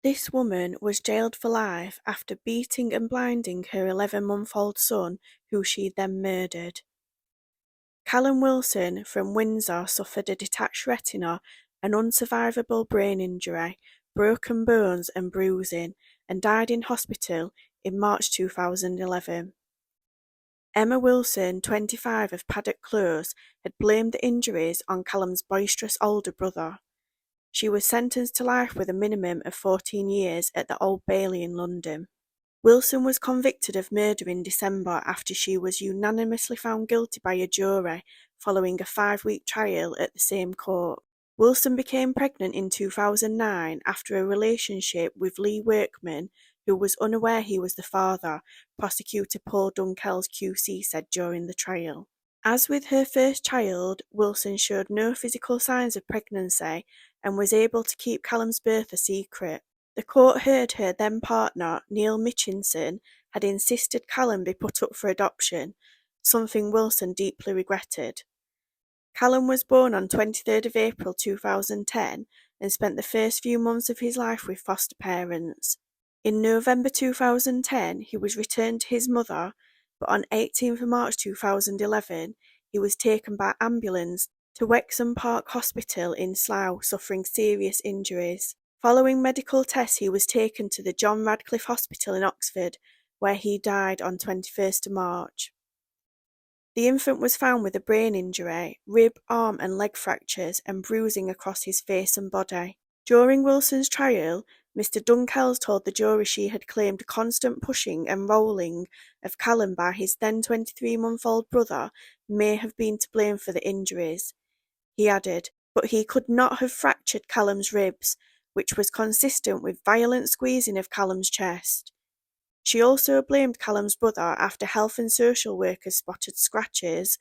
This woman was jailed for life after beating and blinding her 11-month-old son, who she then murdered. Callum Wilson from Windsor suffered a detached retina, an unsurvivable brain injury, broken bones and bruising, and died in hospital in March 2011. Emma Wilson, 25, of Paddock Close, had blamed the injuries on Callum's boisterous older brother. She was sentenced to life with a minimum of 14 years at the Old Bailey in London. Wilson was convicted of murder in December after she was unanimously found guilty by a jury following a 5-week trial at the same court. Wilson became pregnant in 2009 after a relationship with Lee Workman, who was unaware he was the father, prosecutor Paul Dunkels QC said during the trial. As with her first child, Wilson showed no physical signs of pregnancy and was able to keep Callum's birth a secret. The court heard her then-partner, Neil Mitchinson, had insisted Callum be put up for adoption, something Wilson deeply regretted. Callum was born on 23rd of April 2010 and spent the first few months of his life with foster parents. In November 2010, he was returned to his mother, but on 18th of March 2011, he was taken by ambulance to Wexham Park Hospital in Slough, suffering serious injuries. Following medical tests, he was taken to the John Radcliffe Hospital in Oxford, where he died on 21st of March. The infant was found with a brain injury, rib, arm and leg fractures and bruising across his face and body. During Wilson's trial, Mr Dunkels told the jury she had claimed constant pushing and rolling of Callum by his then 23-month-old brother may have been to blame for the injuries. He added, but he could not have fractured Callum's ribs, which was consistent with violent squeezing of Callum's chest. She also blamed Callum's brother after health and social workers spotted scratches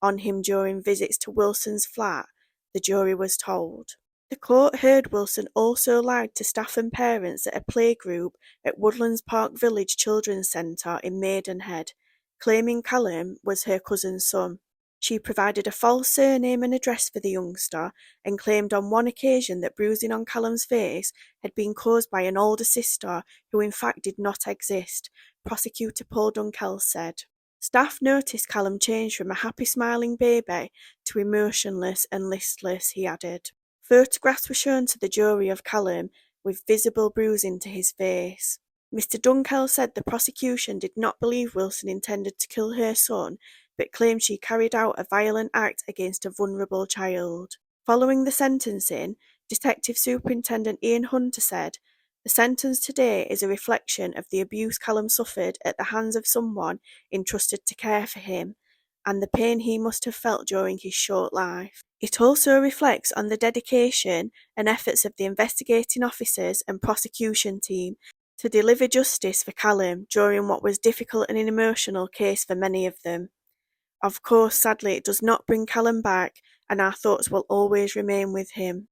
on him during visits to Wilson's flat, the jury was told. The court heard Wilson also lied to staff and parents at a playgroup at Woodlands Park Village Children's Centre in Maidenhead, claiming Callum was her cousin's son. She provided a false surname and address for the youngster and claimed on one occasion that bruising on Callum's face had been caused by an older sister who in fact did not exist, prosecutor Paul Dunkels said. Staff noticed Callum changed from a happy smiling baby to emotionless and listless, he added. Photographs were shown to the jury of Callum with visible bruising to his face. Mr Dunkels said the prosecution did not believe Wilson intended to kill her son, but claimed she carried out a violent act against a vulnerable child. Following the sentencing, Detective Superintendent Ian Hunter said, "The sentence today is a reflection of the abuse Callum suffered at the hands of someone entrusted to care for him, and the pain he must have felt during his short life. It also reflects on the dedication and efforts of the investigating officers and prosecution team to deliver justice for Callum during what was difficult and an emotional case for many of them. Of course, sadly, it does not bring Callum back, and our thoughts will always remain with him."